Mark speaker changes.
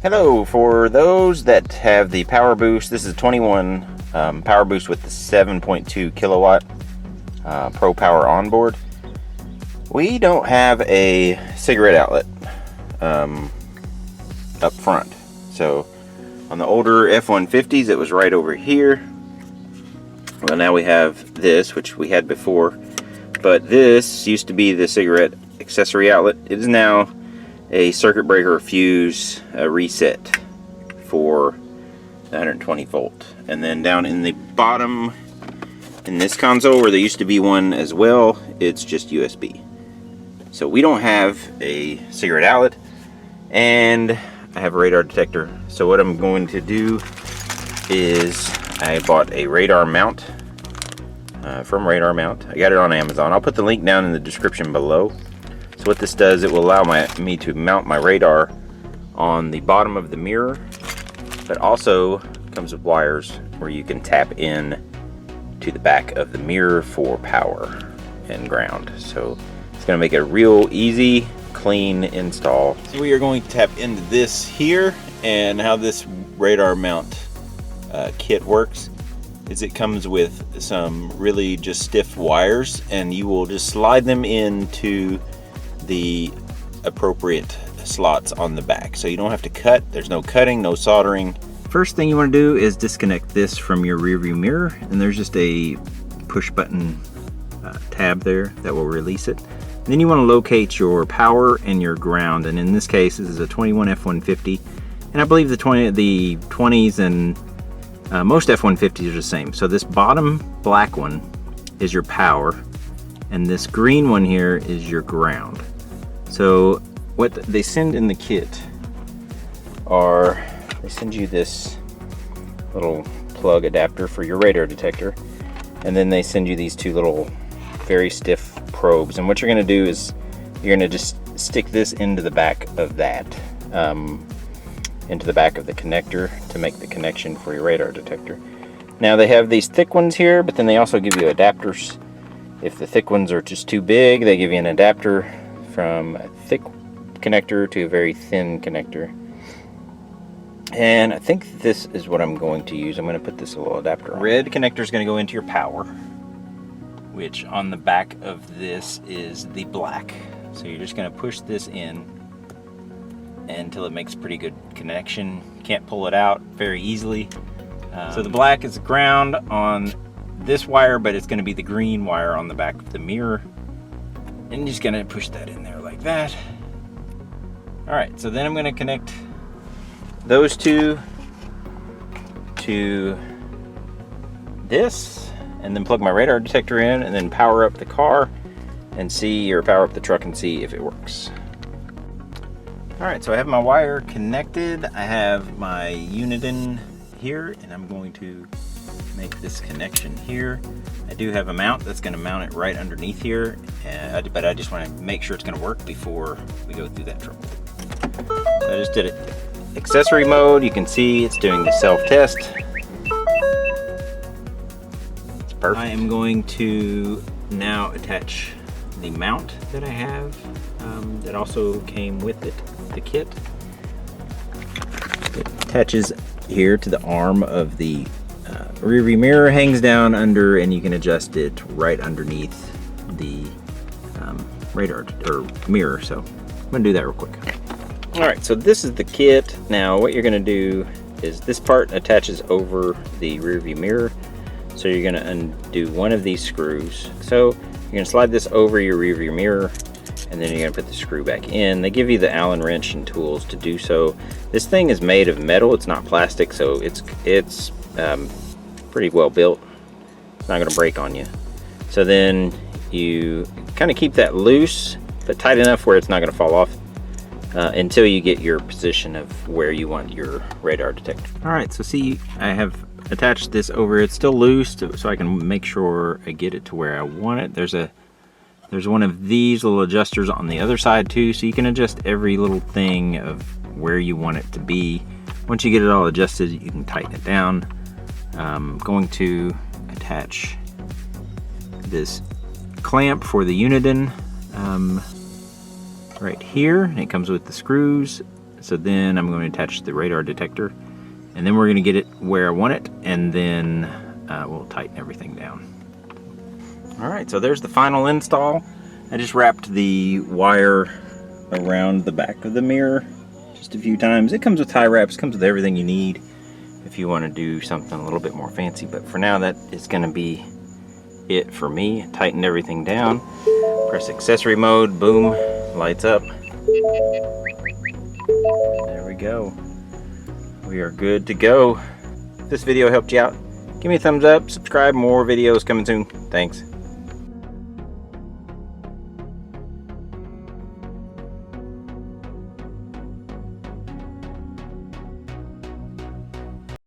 Speaker 1: Hello, for those that have the Powerboost, this is 21 Powerboost with the 7.2 kilowatt Pro Power onboard. We don't have a cigarette outlet up front. So on the older F-150s, it was right over here. Well, now we have this, which we had before, but this used to be the cigarette accessory outlet. It is now a circuit breaker fuse reset for the 120 volt. And then down in the bottom in this console, where there used to be one as well, it's just USB. So we don't have a cigarette outlet, and I have a radar detector. So what I'm going to do is I bought a radar mount from Radar Mount. I got it on Amazon. I'll put the link down in the description below. So what this does, it will allow me to mount my radar on the bottom of the mirror, but also comes with wires where you can tap in to the back of the mirror for power and ground. So it's going to make it a real easy, clean install. So we are going to tap into this here, and how this radar mount kit works is it comes with some really just stiff wires, and you will just slide them into the appropriate slots on the back. So you don't have to cut, there's no cutting, no soldering. First thing you want to do is disconnect this from your rear view mirror, and there's just a push button tab there that will release it. And then you want to locate your power and your ground, and in this case this is a 21 F-150, and I believe the 20s and most F-150s are the same. So this bottom black one is your power, and this green one here is your ground. So what they send in the kit are, they send you this little plug adapter for your radar detector, and then they send you these two little very stiff probes. And what you're going to do is you're going to just stick this into the back of that, into the back of the connector to make the connection for your radar detector. Now they have these thick ones here, but then they also give you adapters. If the thick ones are just too big, they give you an adapter from a thick connector to a very thin connector. And I think this is what I'm going to use. I'm going to put this little adapter on. Red connector is going to go into your power, which on the back of this is the black. So you're just going to push this in until it makes a pretty good connection. Can't pull it out very easily. So the black is ground on this wire, but it's going to be the green wire on the back of the mirror, and you're just going to push that in there like that. All right, so then I'm going to connect those two to this, and then plug my radar detector in, and then power up the car and see, or power up the truck and see if it works. All right, so I have my wire connected. I have my unit in here, and I'm going to make this connection here. I do have a mount that's going to mount it right underneath here, but I just want to make sure it's going to work before we go through that trouble. So I just did it accessory mode. You can see it's doing the self-test. It's perfect. I am going to now attach the mount that I have that also came with it, the kit. It attaches here to the arm of the rear view mirror, hangs down under, and you can adjust it right underneath the radar or mirror. So I'm gonna do that real quick. All right, so this is the kit. Now what you're gonna do is this part attaches over the rear view mirror. So you're gonna undo one of these screws. So you're gonna slide this over your rear view mirror, and then you're gonna put the screw back in. They give you the Allen wrench and tools to do so. This thing is made of metal, it's not plastic, so it's pretty well built. It's not gonna break on you. So then you kind of keep that loose, but tight enough where it's not gonna fall off until you get your position of where you want your radar detector. All right, so see, I have attached this over. It's still loose, so I can make sure I get it to where I want it. There's one of these little adjusters on the other side too, so you can adjust every little thing of where you want it to be. Once you get it all adjusted, you can tighten it down. I'm going to attach this clamp for the Uniden right here. It comes with the screws. So then I'm going to attach the radar detector, and then we're going to get it where I want it, and then we'll tighten everything down. Alright, so there's the final install. I just wrapped the wire around the back of the mirror just a few times. It comes with tie wraps, comes with everything you need if you want to do something a little bit more fancy, but for now that is going to be it for me. Tightened everything down, press accessory mode, boom, lights up. There we go. We are good to go. If this video helped you out, give me a thumbs up, subscribe, more videos coming soon. Thanks.